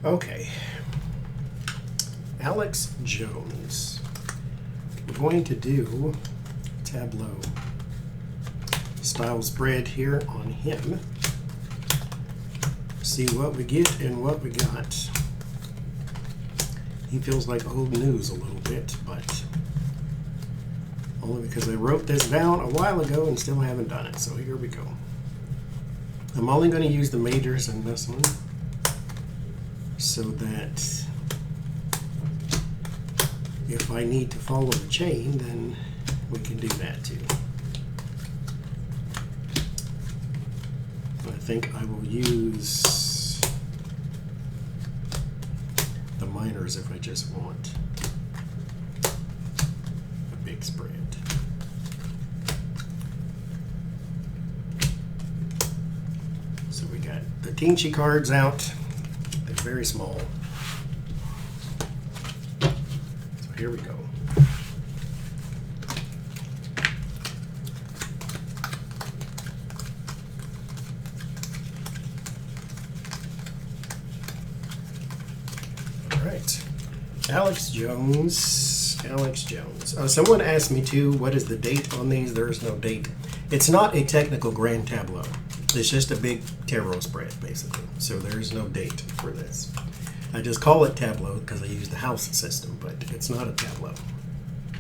Okay. Alex Jones. We're going to do Tableau style spread here on him. See what we get and what we got. He feels like old news a little bit, but only because I wrote this down a while ago and still haven't done it. So here we go. I'm only going to use the majors in this one so that if I need to follow the chain, then we can do that too. I think I will use the minors if I just want a big spread. So we got the Teensy cards out. They're very small. So here we go. Alex Jones. Alex Jones. Someone asked me too, what is the date on these? There is no date. It's not a technical grand tableau. It's just a big tarot spread, basically. So there is no date for this. I just call it Tableau because I use the house system, but it's not a tableau.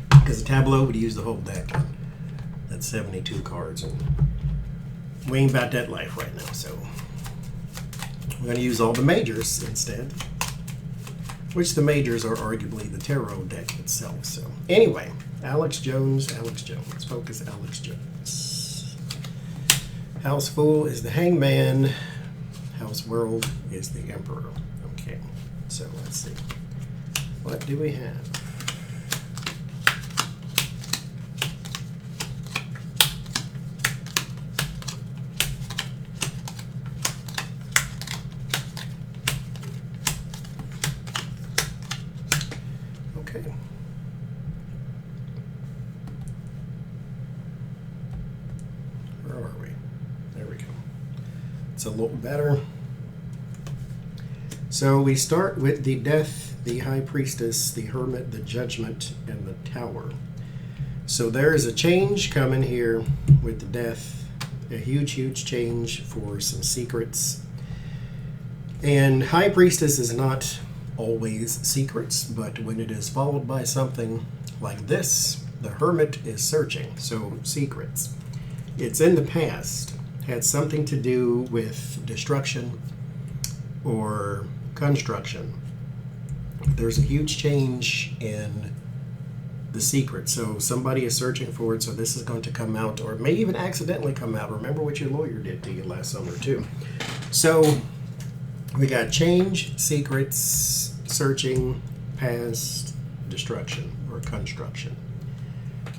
Because a tableau would use the whole deck. That's 72 cards, and we ain't about that life right now. So we're going to use all the majors instead. Which the majors are arguably the tarot deck itself. So anyway, Alex Jones. Focus Alex Jones. House Fool is the Hangman. House World is the Emperor. Okay, so let's see. What do we have? Where are we? There we go. It's a little better. So we start with the Death, the High Priestess, the Hermit, the Judgment, and the Tower. So there is a change coming here with the Death. A huge change for some secrets. And High Priestess is not always secrets, but when it is followed by something like this, the Hermit is searching, so secrets. It's in the past, had something to do with destruction or construction. There's a huge change in the secret, so somebody is searching for it, so this is going to come out, or it may even accidentally come out. Remember what your lawyer did to you last summer too. So we got change, secrets, searching, past, destruction, or construction.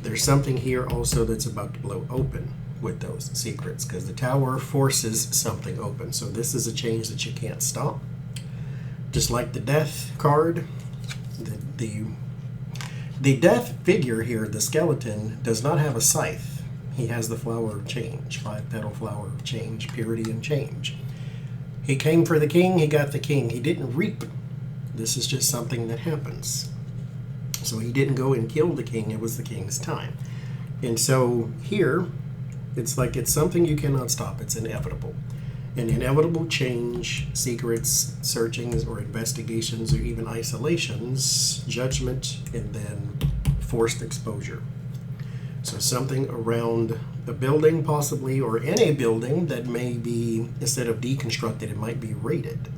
There's something here also that's about to blow open with those secrets, because the Tower forces something open. So this is a change that you can't stop. Just like the Death card, the Death figure here, the skeleton, does not have a scythe. He has the flower of change, 5-petal flower of change, purity and change. He came for the king, he got the king. He didn't reap. This is just something that happens. So he didn't go and kill the king, it was the king's time. And so here, it's like it's something you cannot stop, it's inevitable. An inevitable change, secrets, searchings, or investigations, or even isolations, judgment, and then forced exposure. So something around a building possibly, or in a building that may be, instead of deconstructed, it might be raided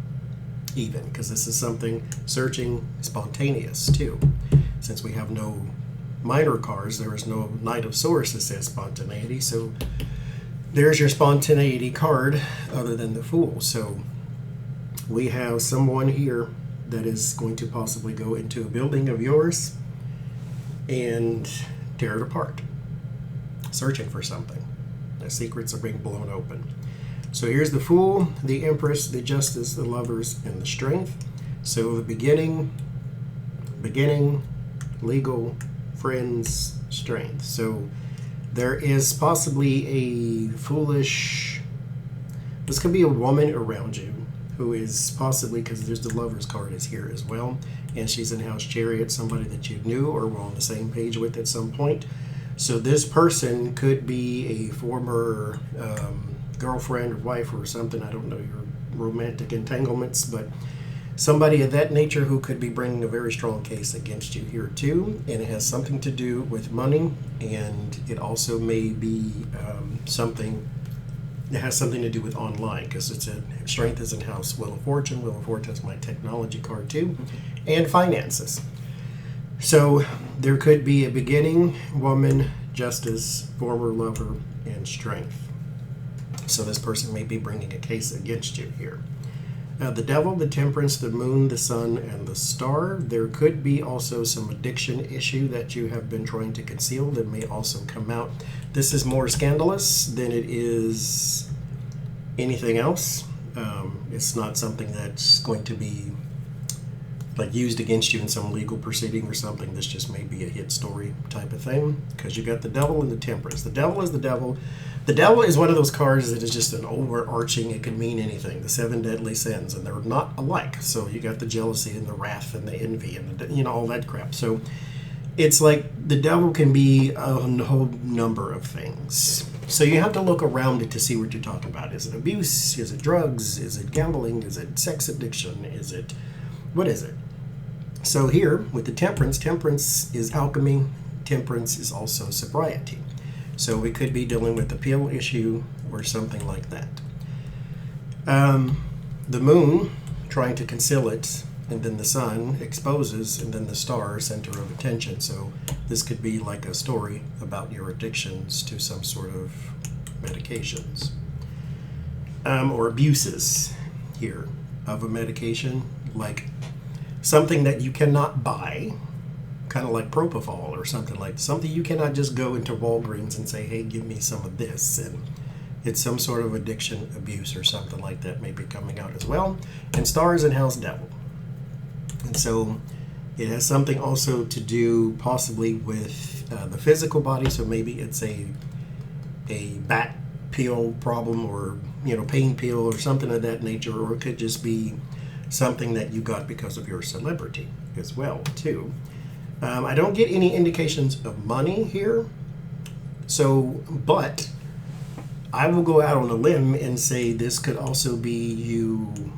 even, because this is something searching, spontaneous too. Since we have no minor cards, there is no Knight of Swords that says spontaneity, so there's your spontaneity card other than the Fool. So we have someone here that is going to possibly go into a building of yours and tear it apart, searching for something. The secrets are being blown open. So here's the Fool, the Empress, the Justice, the Lovers, and the Strength. So the beginning, legal, friends, strength. So there is possibly a foolish, this could be a woman around you who is possibly, because there's the Lover's card is here as well, and she's in House Chariot, somebody that you knew or were on the same page with at some point. So this person could be a former girlfriend or wife or something. I don't know your romantic entanglements, but somebody of that nature who could be bringing a very strong case against you here too. And it has something to do with money, and it also may be something. It has something to do with online, because it's a strength is in House Wheel of Fortune. Wheel of Fortune is my technology card too, and finances. So there could be a beginning, woman, justice, former lover, and strength. So this person may be bringing a case against you here. The devil, the temperance, the moon, the sun, and the star. There could be also some addiction issue that you have been trying to conceal that may also come out. This is more scandalous than it is anything else. It's not something that's going to be like used against you in some legal proceeding or something. This just may be a hit story type of thing, because you got the devil and the temperance. The devil is the devil. The devil is one of those cards that is just an overarching, it can mean anything. The 7 deadly sins, and they're not alike. So you got the jealousy and the wrath and the envy and the, all that crap. So it's like the devil can be a whole number of things. So you have to look around it to see what you're talking about. Is it abuse? Is it drugs? Is it gambling? Is it sex addiction? What is it? So here with the temperance, temperance is alchemy. Temperance is also sobriety. So we could be dealing with a pill issue or something like that. The moon, trying to conceal it, and then the sun exposes, and then the star, center of attention. So this could be like a story about your addictions to some sort of medications. Or abuses here of a medication, like something that you cannot buy, kind of like propofol or something like something you cannot just go into Walgreens and say, hey, give me some of this. And it's some sort of addiction, abuse, or something like that may be coming out as well. And stars in House Devil. And so it has something also to do possibly with the physical body. So maybe it's a back peel problem, or pain peel or something of that nature, or it could just be something that you got because of your celebrity as well too. I don't get any indications of money here, but I will go out on a limb and say this could also be you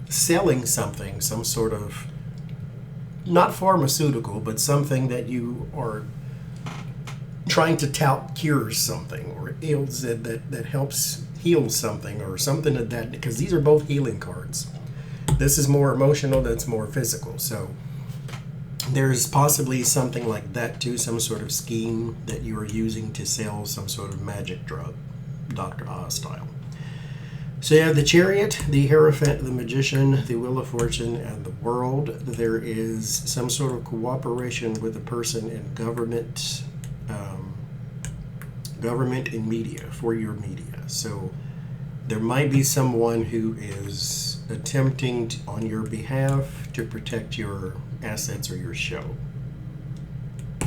selling something, some sort of, not pharmaceutical, but something that you are trying to tout cures something, or ails that helps heal something, or something of that, because these are both healing cards. This is more emotional, that's more physical. So there's possibly something like that too, some sort of scheme that you are using to sell some sort of magic drug, Dr. Oz style. So you have the Chariot, the Hierophant, the Magician, the Wheel of Fortune, and the World. There is some sort of cooperation with a person in government, government and media, for your media. So there might be someone who is attempting to, on your behalf, to protect your assets or your show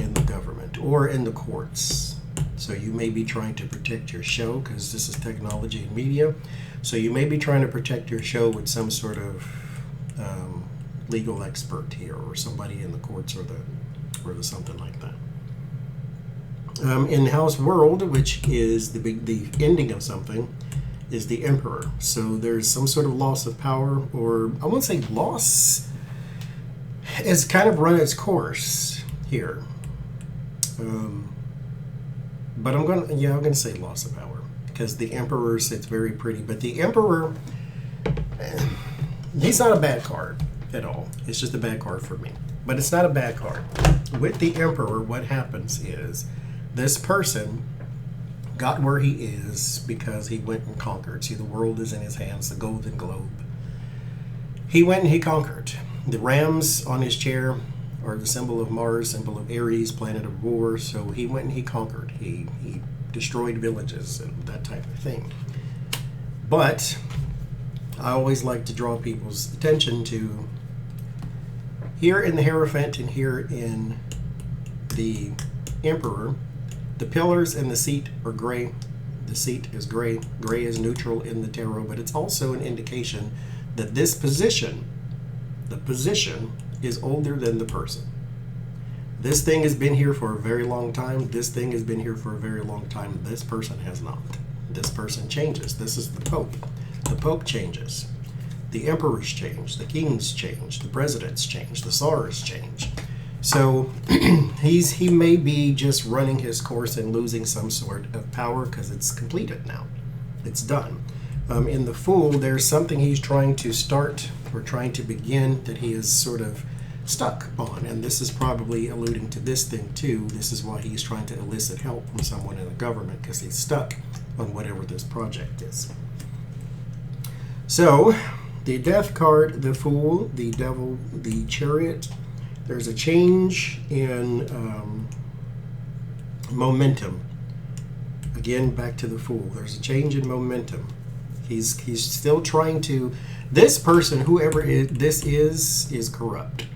in the government or in the courts. So you may be trying to protect your show, because this is technology and media. So you may be trying to protect your show with some sort of legal expert here, or somebody in the courts, or the something like that. In House World, which is the ending of something, is the Emperor. So there's some sort of loss of power, or I won't say loss. It's kind of run its course here. But I'm gonna say loss of power, because the Emperor sits very pretty. But the Emperor, he's not a bad card at all. It's just a bad card for me. But it's not a bad card. With the Emperor, what happens is this person got where he is because he went and conquered. See, the world is in his hands, the Golden Globe. He went and he conquered. The rams on his chair are the symbol of Mars, symbol of Aries, planet of war. So he went and he conquered. He destroyed villages and that type of thing. But I always like to draw people's attention to, here in the Hierophant and here in the Emperor, the pillars and the seat are gray. The seat is gray. Gray is neutral in the tarot, but it's also an indication that this position, the position, is older than the person. This thing has been here for a very long time. This thing has been here for a very long time. This person has not. This person changes. This is the Pope. The Pope changes. The emperors change. The kings change. The presidents change. The czars change. So he may be just running his course and losing some sort of power because it's completed now. It's done. In the Fool, there's something he's trying to start or trying to begin that he is sort of stuck on, and this is probably alluding to this thing too. This is why he's trying to elicit help from someone in the government, because he's stuck on whatever this project is. So the Death card, the Fool, the Devil, the Chariot, there's a change in momentum. Again, back to the Fool, there's a change in momentum. He's still trying to, this person, whoever this is corrupt.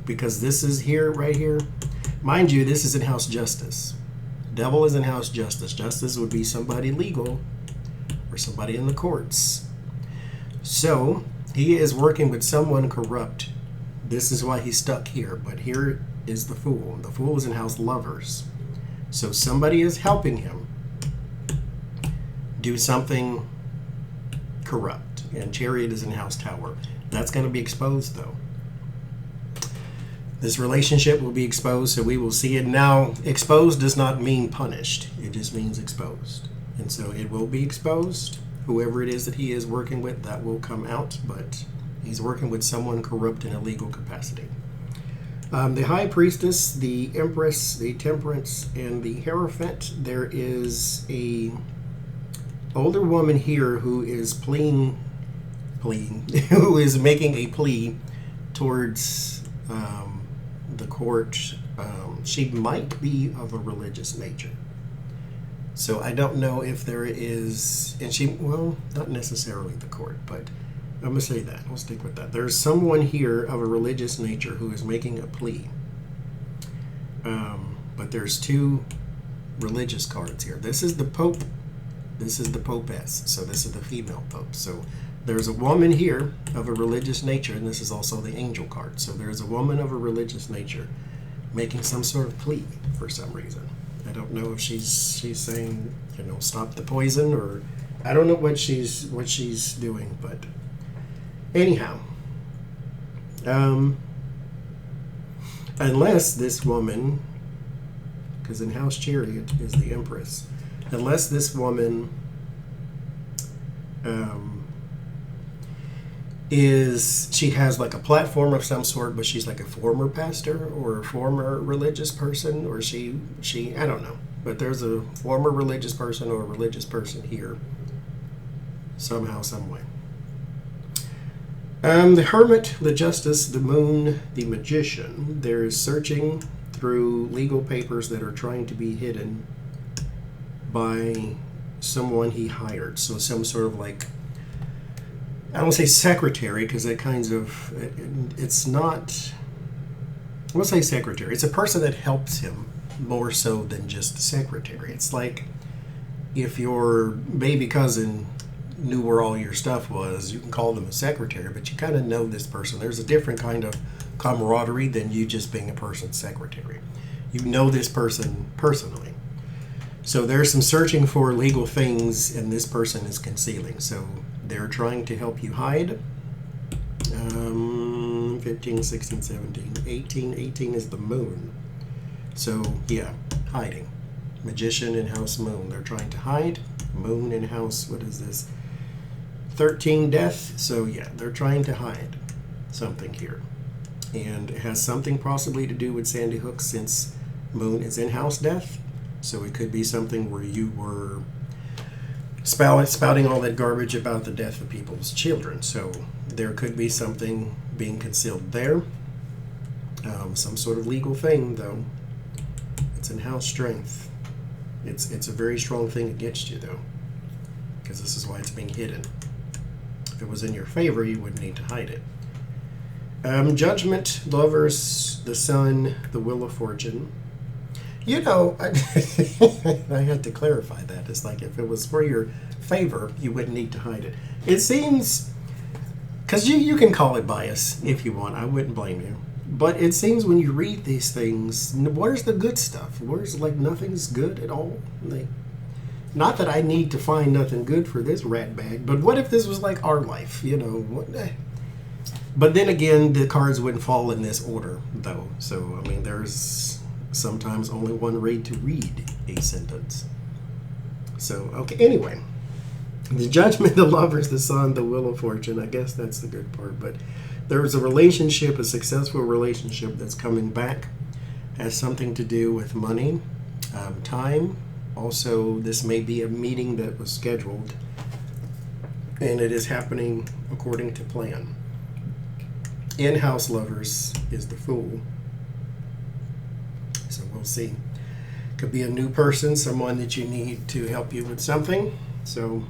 Because this is here, right here. Mind you, this is in-house justice. Devil is in-house justice. Justice would be somebody legal or somebody in the courts. So he is working with someone corrupt. This is why he's stuck here. But here is the Fool. The Fool is in-house lovers. So somebody is helping him do something corrupt. And Chariot is in-house Tower. That's going to be exposed, though. This relationship will be exposed, so we will see it. Now, exposed does not mean punished. It just means exposed. And so it will be exposed. Whoever it is that he is working with, that will come out. But he's working with someone corrupt in a legal capacity. The High Priestess, the Empress, the Temperance, and the Hierophant. There is a older woman here who is who is making a plea towards the court. She might be of a religious nature. So I don't know if there is, and she, well, not necessarily the court, but I'm going to say that. We'll stick with that. There's someone here of a religious nature who is making a plea. But there's two religious cards here. This is the Pope. This is the Popess. So this is the female Pope. So there's a woman here of a religious nature, and this is also the angel card. So there's a woman of a religious nature making some sort of plea for some reason. I don't know if she's saying, stop the poison, or I don't know what she's doing, but anyhow, unless this woman, because in House Chariot is the Empress, unless this woman she has like a platform of some sort, but she's like a former pastor or a former religious person, or she I don't know, but there's a former religious person or a religious person here somehow, some way. The Hermit, the Justice, the Moon, the Magician. There is searching through legal papers that are trying to be hidden by someone he hired. So some sort of like, I don't say secretary, because that kinds of, it's not, I won't say secretary. It's a person that helps him more so than just the secretary. It's like if your baby cousin knew where all your stuff was, you can call them a secretary, but you kind of know this person. There's a different kind of camaraderie than you just being a person's secretary. You know this person personally. So there's some searching for legal things, and this person is concealing. So they're trying to help you hide. 15, 16, 17, 18. 18 is the Moon. So yeah, hiding. Magician in House Moon. They're trying to hide. Moon in House, what is this? 13, Death. So yeah, they're trying to hide something here. And it has something possibly to do with Sandy Hook, since Moon is in House Death. So it could be something where you were spouting all that garbage about the death of people's children. So there could be something being concealed there. Some sort of legal thing, though. It's in House Strength. It's a very strong thing against you, though, because this is why it's being hidden. If it was in your favor, you wouldn't need to hide it. Judgment, Lovers, the Sun, the Wheel of Fortune. You know, I had to clarify that. It's like if it was for your favor, you wouldn't need to hide it. It seems, because you can call it bias if you want. I wouldn't blame you. But it seems when you read these things, where's the good stuff? Where's like nothing's good at all? Like, not that I need to find nothing good for this rat bag, but what if this was like our life? You know, what? But then again, the cards wouldn't fall in this order, though. So, I mean, there's sometimes only one way to read a sentence. So, okay, anyway. The Judgment, the Lovers, the Sun, the Wheel of Fortune. I guess that's the good part. But there's a relationship, a successful relationship that's coming back. Has something to do with money, time. Also, this may be a meeting that was scheduled. And it is happening according to plan. In-house lovers is the Fool. So we'll see. Could be a new person, someone that you need to help you with something. So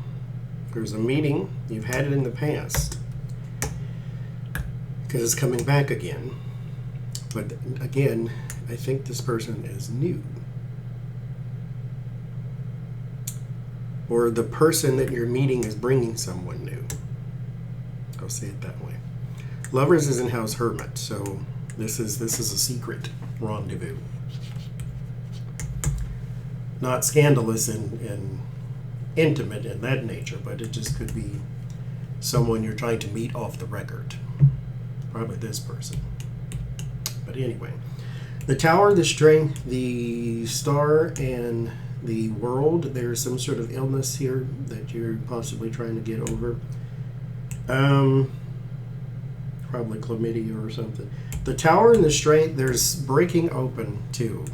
there's a meeting. You've had it in the past. Because it's coming back again. But again, I think this person is new. Or the person that you're meeting is bringing someone new. I'll say it that way. Lovers is in house Hermit, so this is a secret rendezvous. Not scandalous and intimate in that nature, but it just could be someone you're trying to meet off the record. Probably this person. But anyway, the Tower, the Strength, the Star, and the World. There's some sort of illness here that you're possibly trying to get over. Probably chlamydia or something. The Tower and the Strength, there's breaking open too.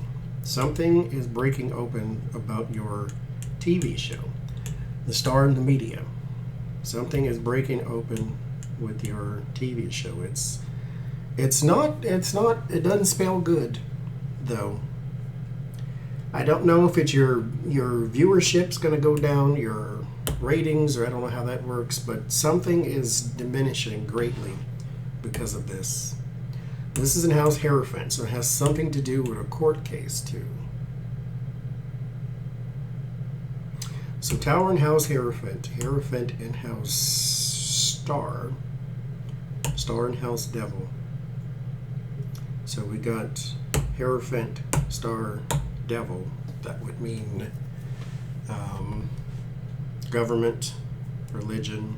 Something is breaking open about your TV show. The Star and the Media. Something is breaking open with your TV show. It doesn't spell good, though. I don't know if it's your viewership's going to go down, your ratings, or I don't know how that works, but something is diminishing greatly because of this. This is in house Hierophant, so it has something to do with a court case too. So Tower in house Hierophant, Hierophant in house Star, Star in house Devil. So we got Hierophant, Star, Devil. That would mean government, religion,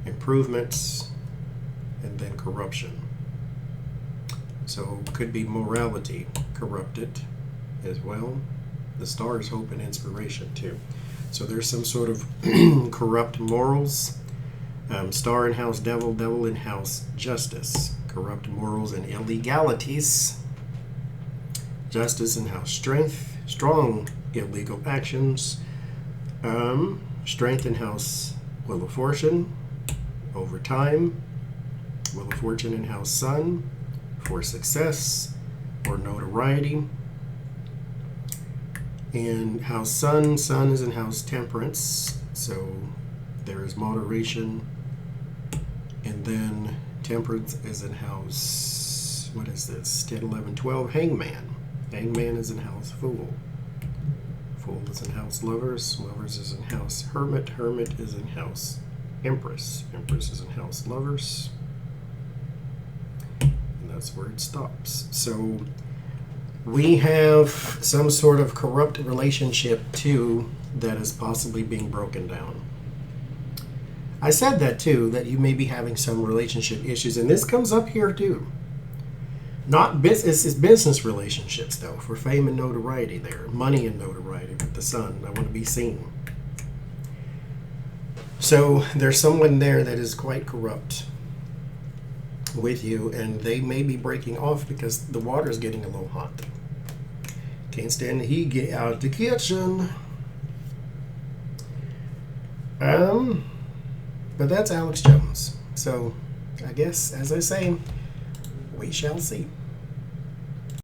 improvements, and then corruption. So could be morality corrupted as well. The Star is hope and inspiration too. So there's some sort of corrupt morals. Star in house Devil, Devil in house Justice. Corrupt morals and illegalities. Justice in house Strength. Strong illegal actions. Strength in house Wheel of Fortune. Over time. Wheel of Fortune in house Sun. For success or notoriety. In house Sun, Sun is in house Temperance, so there is moderation. And then Temperance is in house, what is this, 10, 11, 12, Hangman. Hangman is in house Fool. Fool is in house Lovers. Lovers is in house Hermit. Hermit is in house Empress. Empress is in house Lovers. And that's where it stops. So we have some sort of corrupt relationship too that is possibly being broken down. I said that too, that you may be having some relationship issues, and this comes up here too. Not business, it's business relationships though, for fame and notoriety there. Money and notoriety with the Sun. I want to be seen. So there's someone there that is quite corrupt with you, and they may be breaking off because the water is getting a little hot. Can't stand the heat, get out of the kitchen. But that's Alex Jones. So I guess, as I say, we shall see.